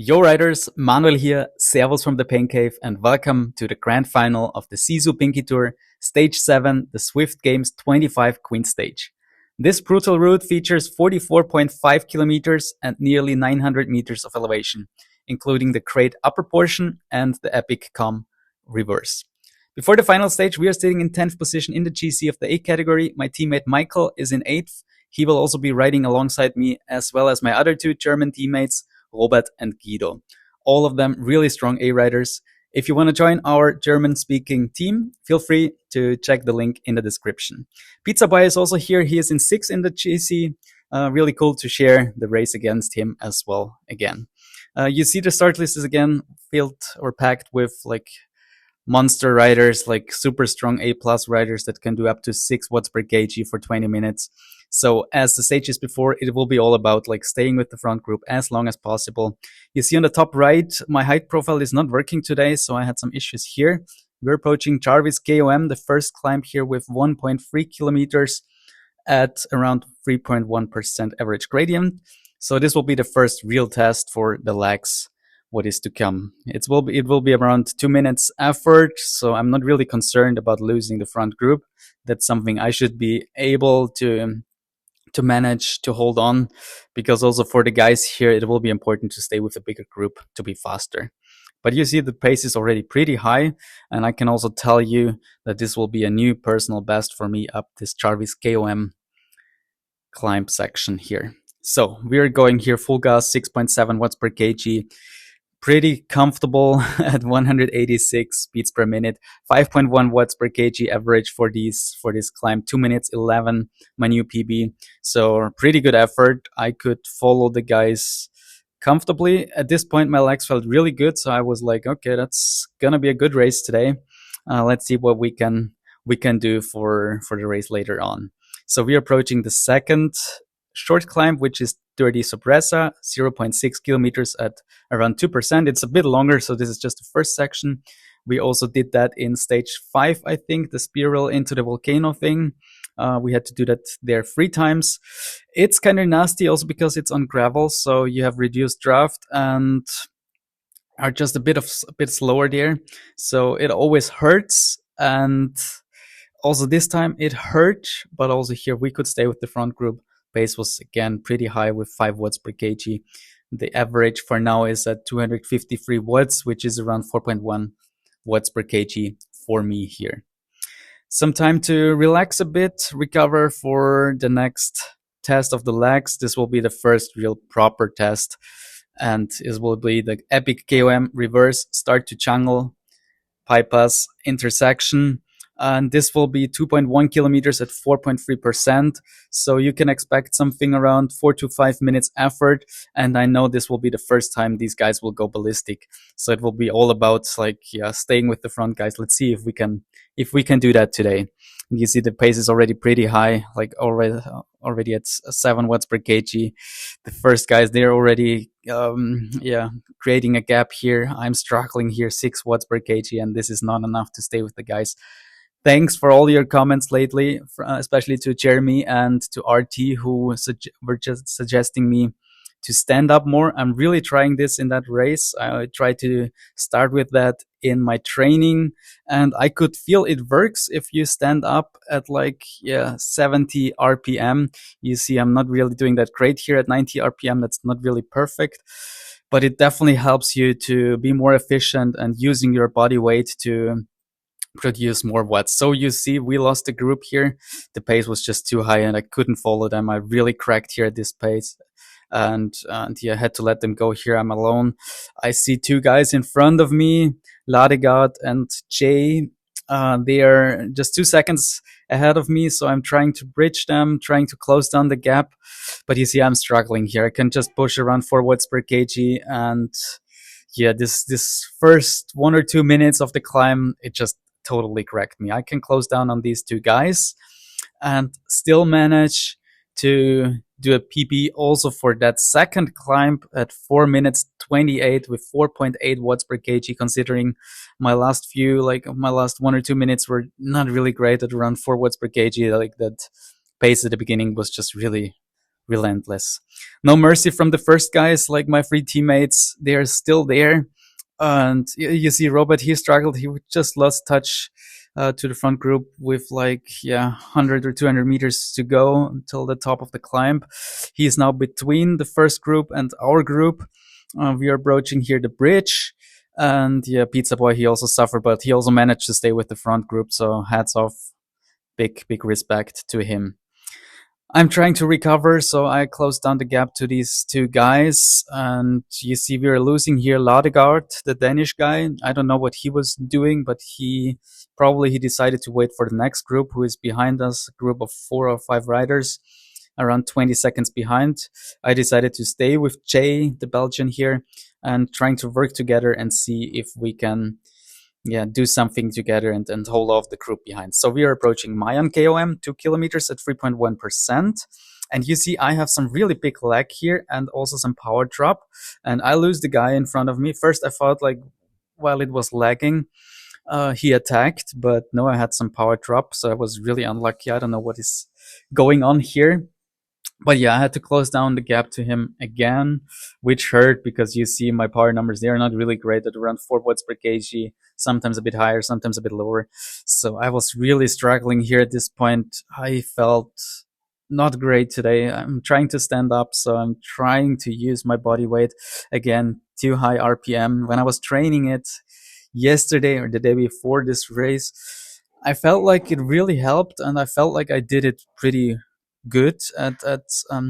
Yo riders, Manuel here, servus from the Pain Cave and welcome to the grand final of the SISU PINKKI Tour, Stage 7, the Zwift Games 25 Queen Stage. This brutal route features 44.5 kilometers and nearly 900 meters of elevation, including the great upper portion and the Epic KOM reverse. Before the final stage, we are sitting in 10th position in the GC of the A category. My teammate Michael is in 8th. He will also be riding alongside me, as well as my other two German teammates, Robert and Guido. All of them really strong A riders. If you want to join our German-speaking team, feel free to check the link in the description. Pizza Boy is also here. He is in 6th in the GC. Really cool to share the race against him as well again. You see the start list is again filled or packed with like monster riders, like super strong A+ riders that can do up to 6 watts per kg for 20 minutes. So as the stages before, it will be all about like staying with the front group as long as possible. You see on the top right, my height profile is not working today, so I had some issues here. We're approaching Jarvis KOM, the first climb here with 1.3 kilometers at around 3.1% average gradient. So this will be the first real test for the legs, what is to come. It will be around 2 minutes effort, so I'm not really concerned about losing the front group. That's something I should be able to manage to hold on, because also for the guys here, it will be important to stay with a bigger group to be faster. But you see the pace is already pretty high, and I can also tell you that this will be a new personal best for me up this Jarvis KOM climb section here. So we're going here full gas, 6.7 watts per kg. Pretty comfortable at 186 speeds per minute, 5.1 watts per kg average for this climb, 2 minutes 11, my new PB. So pretty good effort. I could follow the guys comfortably. At this point, my legs felt really good, so I was like, okay, that's gonna be a good race today. Let's see what we can do for the race later on. So we're approaching the second short climb, which is dirty Sopresa, 0.6 kilometers at around 2%. It's a bit longer, so this is just the first section. We also did that in stage 5, I think, the spiral into the volcano thing. We had to do that there 3 times. It's kind of nasty also because it's on gravel, so you have reduced draft and are just a bit slower there. So it always hurts, and also this time it hurt, but also here we could stay with the front group. Pace was again pretty high with 5 watts per kg. The average for now is at 253 watts, which is around 4.1 watts per kg for me here. Some time to relax a bit, recover for the next test of the legs. This will be the first real proper test, and it will be the Epic KOM reverse start to jungle bypass intersection. And this will be 2.1 kilometers at 4.3%. So you can expect something around 4 to 5 minutes effort. And I know this will be the first time these guys will go ballistic. So it will be all about like, yeah, staying with the front guys. Let's see if we can do that today. You see the pace is already pretty high, like already at 7 watts per kg. The first guys, they're already, creating a gap here. I'm struggling here, 6 watts per kg, and this is not enough to stay with the guys. Thanks for all your comments lately, especially to Jeremy and to RT, who were just suggesting me to stand up more. I'm really trying this in that race. I try to start with that in my training, and I could feel it works if you stand up at 70 RPM. You see, I'm not really doing that great here at 90 RPM. That's not really perfect, but it definitely helps you to be more efficient and using your body weight to produce more watts. So you see, we lost the group here. The pace was just too high and I couldn't follow them. I really cracked here at this pace, and I had to let them go here. I'm alone. I see 2 guys in front of me, Ladegard and Jay. They are just 2 seconds ahead of me, so I'm trying to bridge them, trying to close down the gap. But you see, I'm struggling here. I can just push around 4 watts per kg, and yeah, this first 1 or 2 minutes of the climb, it just totally cracked me. I can close down on these 2 guys and still manage to do a PB also for that second climb at 4 minutes 28 with 4.8 watts per kg, considering my last 1 or 2 minutes were not really great at around 4 watts per kg. Like that pace at the beginning was just really relentless. No mercy from the first guys, like my three teammates. They are still there. And you see Robert, he struggled. He just lost touch to the front group with like, 100 or 200 meters to go until the top of the climb. He is now between the first group and our group. We are approaching here the bridge. And yeah, Pizza Boy, he also suffered, but he also managed to stay with the front group. So hats off, big respect to him. I'm trying to recover, so I closed down the gap to these two guys. And you see, we are losing here Ladegaard, the Danish guy. I don't know what he was doing, but he decided to wait for the next group, who is behind us, a group of 4 or 5 riders, around 20 seconds behind. I decided to stay with Jay, the Belgian here, and trying to work together and see if we can do something together and hold off the group behind. So we are approaching Mayan KOM, 2 kilometers at 3.1%. And you see, I have some really big lag here and also some power drop. And I lose the guy in front of me. First, I thought like while it was lagging, he attacked, but no, I had some power drop. So I was really unlucky. I don't know what is going on here. But yeah, I had to close down the gap to him again, which hurt because you see my power numbers, they are not really great at around 4 watts per kg, sometimes a bit higher, sometimes a bit lower. So I was really struggling here at this point. I felt not great today. I'm trying to stand up, so I'm trying to use my body weight. Again, too high RPM. When I was training it yesterday or the day before this race, I felt like it really helped, and I felt like I did it pretty good at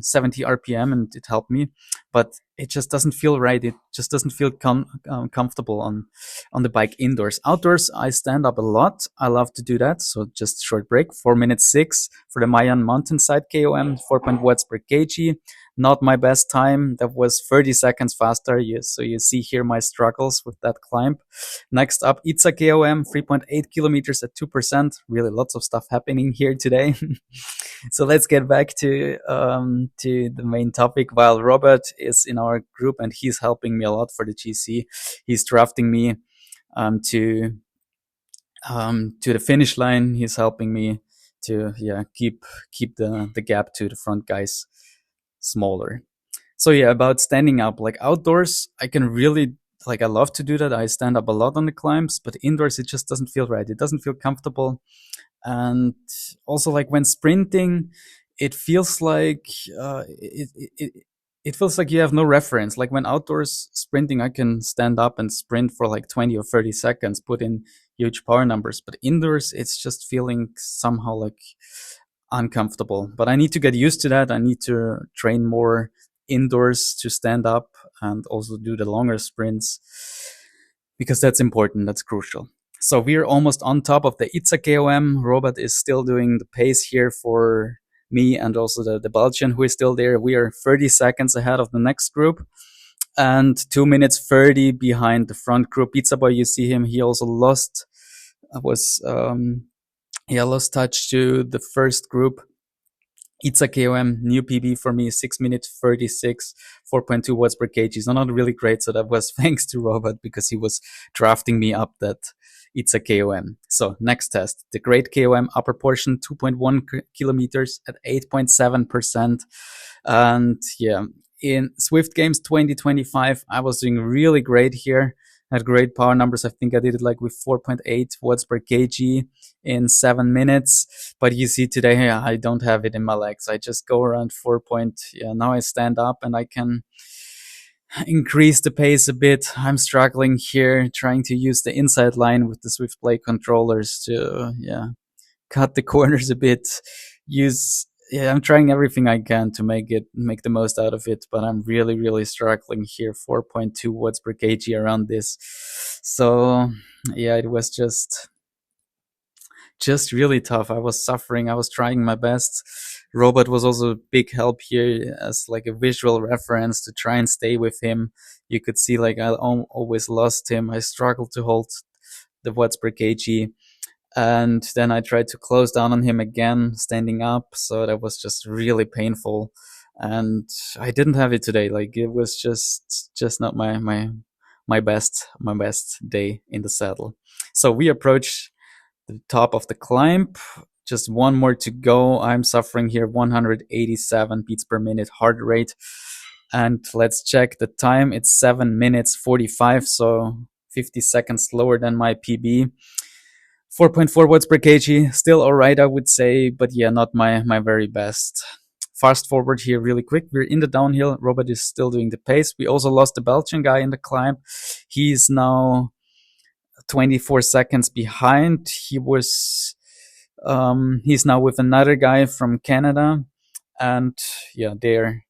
70 RPM, and it helped me, but it just doesn't feel right. It just doesn't feel comfortable on the bike indoors. Outdoors, I stand up a lot. I love to do that. So just short break, 4 minutes 6 for the Mayan mountainside KOM, 4 watts per kg. Not my best time. That was 30 seconds faster. So you see here my struggles with that climb. Next up, Itza KOM, 3.8 kilometers at 2%. Really lots of stuff happening here today. So let's get back to the main topic. While Robert is in our group and he's helping me a lot for the GC, he's drafting me to the finish line. He's helping me to keep the gap to the front guys smaller. So yeah, about standing up, like outdoors, I can really I love to do that. I stand up a lot on the climbs, but indoors it just doesn't feel right. It doesn't feel comfortable. And also like when sprinting, it feels like it feels like you have no reference. Like when outdoors sprinting, I can stand up and sprint for like 20 or 30 seconds, put in huge power numbers, but indoors it's just feeling somehow like uncomfortable. But I need to get used to that. I need to train more indoors to stand up and also do the longer sprints, because that's important, that's crucial. So we're almost on top of the Itza KOM. Robert is still doing the pace here for me, and also the Belgian who is still there. We are 30 seconds ahead of the next group and 2 minutes 30 behind the front group. Pizza Boy, you see him, he also lost touch to the first group. Itza KOM, new PB for me, 6 minutes 36, 4.2 watts per kg. So not really great. So that was thanks to Robert, because he was drafting me up that Itza KOM. So next test, the Great KOM upper portion, 2.1 kilometers at 8.7%. And yeah, in Zwift Games 2025, I was doing really great here. Had great power numbers. I think I did it like with 4.8 watts per kg in 7 minutes. But you see today, I don't have it in my legs. I just go around 4 point. Yeah, now I stand up and I can increase the pace a bit. I'm struggling here, trying to use the inside line with the Zwift Play controllers to, cut the corners a bit. I'm trying everything I can to make the most out of it, but I'm really struggling here. 4.2 watts per kg around this. So yeah, it was just really tough. I was suffering. I was trying my best. Robert was also a big help here as like a visual reference to try and stay with him. You could see like I always lost him. I struggled to hold the watts per kg. And then I tried to close down on him again, standing up. So that was just really painful. And I didn't have it today. Like it was just not my best day in the saddle. So we approached the top of the climb, just one more to go. I'm suffering here 187 beats per minute heart rate. And let's check the time. It's 7 minutes 45, so 50 seconds slower than my PB. 4.4 watts per kg, still alright, I would say, but yeah, not my very best. Fast forward here really quick. We're in the downhill. Robert is still doing the pace. We also lost the Belgian guy in the climb. He's now 24 seconds behind. He's now with another guy from Canada, and yeah, they're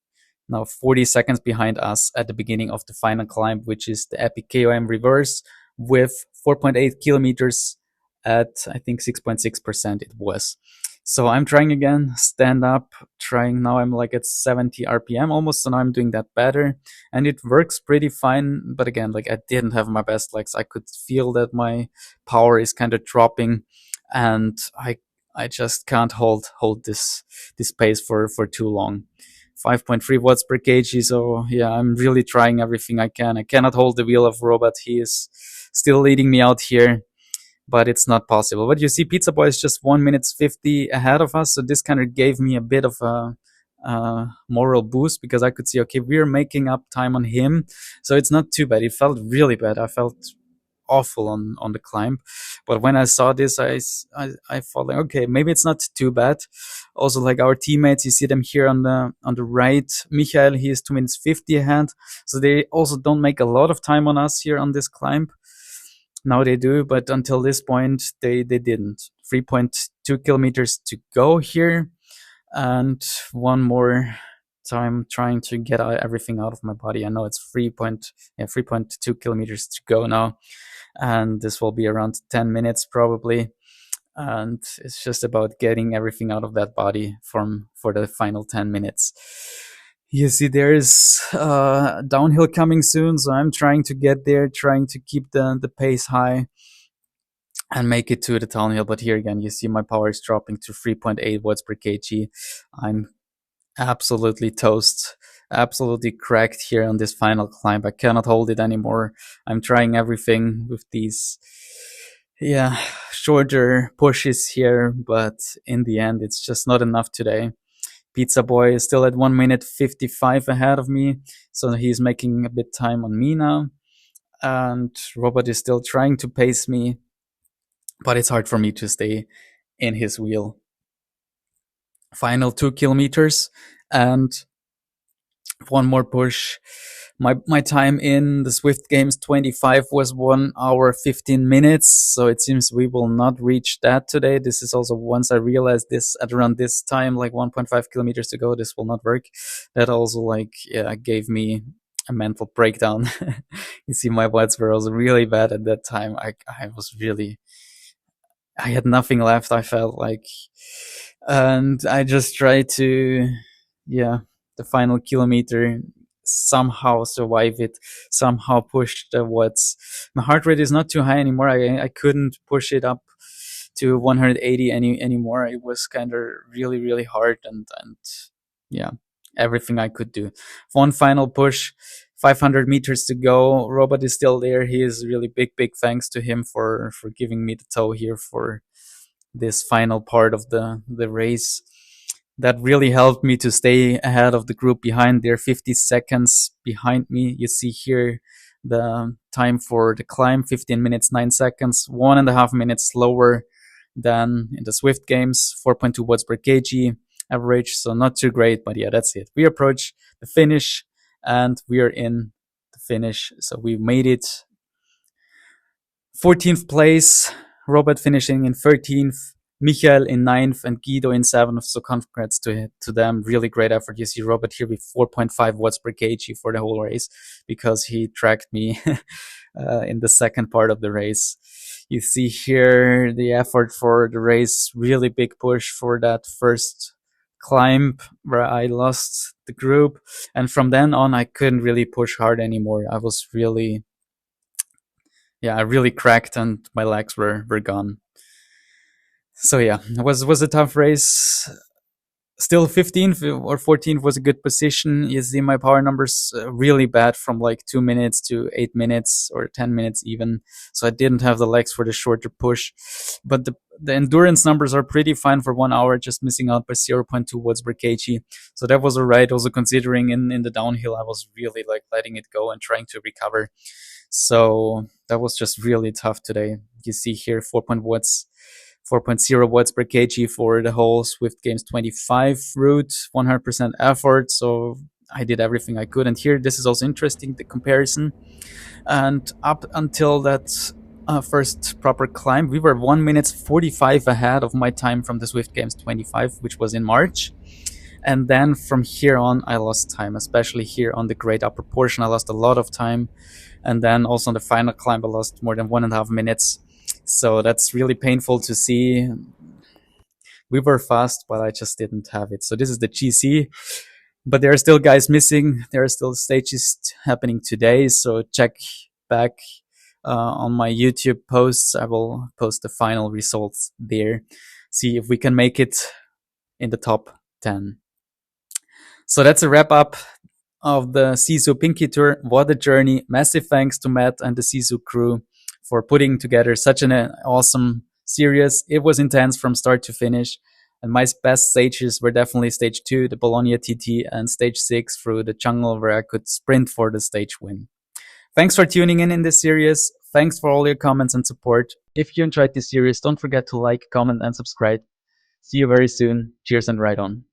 now 40 seconds behind us at the beginning of the final climb, which is the Epic KOM reverse with 4.8 kilometers at, I think, 6.6% it was. So I'm trying again, stand up, trying. Now I'm like at 70 RPM almost, and I'm doing that better. And it works pretty fine. But again, like, I didn't have my best legs. I could feel that my power is kind of dropping, and I just can't hold this pace for too long. 5.3 watts per kg. So yeah, I'm really trying everything I can. I cannot hold the wheel of Robot. He is still leading me out here, but it's not possible. But you see, Pizza Boy is just 1 minute 50 ahead of us. So this kind of gave me a bit of a moral boost, because I could see, okay, we're making up time on him. So it's not too bad. It felt really bad. I felt awful on the climb, but when I saw this, I thought, like, okay, maybe it's not too bad. Also, like, our teammates, you see them here on the right. Michael, he is 2 minutes 50 ahead, so they also don't make a lot of time on us here on this climb. Now they do, but until this point they didn't. 3.2 kilometers to go here, and one more time trying to get everything out of my body. I know it's 3.2 kilometers to go now, and this will be around 10 minutes probably, and it's just about getting everything out of that body for the final 10 minutes. You see, there is downhill coming soon, so I'm trying to get there, trying to keep the pace high and make it to the downhill. But here again, you see my power is dropping to 3.8 watts per kg. I'm absolutely toast, absolutely cracked here on this final climb. I cannot hold it anymore. I'm trying everything with these shorter pushes here, but in the end it's just not enough today. Pizza Boy is still at 1 minute 55 ahead of me, so he's making a bit time on me now, and Robert is still trying to pace me, but it's hard for me to stay in his wheel. Final 2 kilometers and one more push. My time in the Zwift Games 25 was 1 hour 15 minutes, so it seems we will not reach that today. This is also, once I realized this at around this time, like 1.5 kilometers to go, this will not work. That also, like, gave me a mental breakdown. You see, my watts were also really bad at that time. I had nothing left, I felt like, and I just tried to, the final kilometer, somehow survive it, somehow push the watts. My heart rate is not too high anymore. I couldn't push it up to 180 anymore. It was kind of really, really hard, and everything I could do. One final push, 500 meters to go. Robert is still there. He is really big thanks to him for giving me the tow here for this final part of the race. That really helped me to stay ahead of the group behind. They're 50 seconds behind me. You see here the time for the climb, 15 minutes 9 seconds, 1.5 minutes slower than in the Zwift Games, 4.2 watts per kg average, so not too great, but yeah, that's it. We approach the finish, and we are in the finish. So we made it. 14th place, Robert finishing in 13th, Michael in 9th, and Guido in 7th. So congrats to them. Really great effort. You see Robert here with 4.5 watts per kg for the whole race, because he tracked me in the second part of the race. You see here the effort for the race. Really big push for that first climb where I lost the group, and from then on I couldn't really push hard anymore. I was really I really cracked, and my legs were gone. So yeah, it was a tough race. Still 15th or 14th was a good position. You see my power numbers really bad, from like 2 minutes to 8 minutes or 10 minutes even. So I didn't have the legs for the shorter push. But the endurance numbers are pretty fine for 1 hour, just missing out by 0.2 watts per kg. So that was alright. Also considering in the downhill, I was really like letting it go and trying to recover. So that was just really tough today. You see here 4.0 watts per kg for the whole Zwift Games 25 route, 100% effort. So I did everything I could. And here, this is also interesting, the comparison. And up until that first proper climb, we were 1 minute 45 ahead of my time from the Zwift Games 25, which was in March. And then from here on, I lost time, especially here on the great upper portion. I lost a lot of time. And then also on the final climb, I lost more than 1.5 minutes. So that's really painful to see. We were fast, but I just didn't have it. So this is the GC. But there are still guys missing. There are still stages happening today. So check back on my YouTube posts. I will post the final results there. See if we can make it in the top 10. So that's a wrap up of the SISU PINKKI Tour. What a journey. Massive thanks to Matt and the SISU crew for putting together such an awesome series. It was intense from start to finish. And my best stages were definitely stage 2, the Bologna TT, and stage 6 through the jungle where I could sprint for the stage win. Thanks for tuning in this series. Thanks for all your comments and support. If you enjoyed this series, don't forget to like, comment, and subscribe. See you very soon. Cheers and ride on.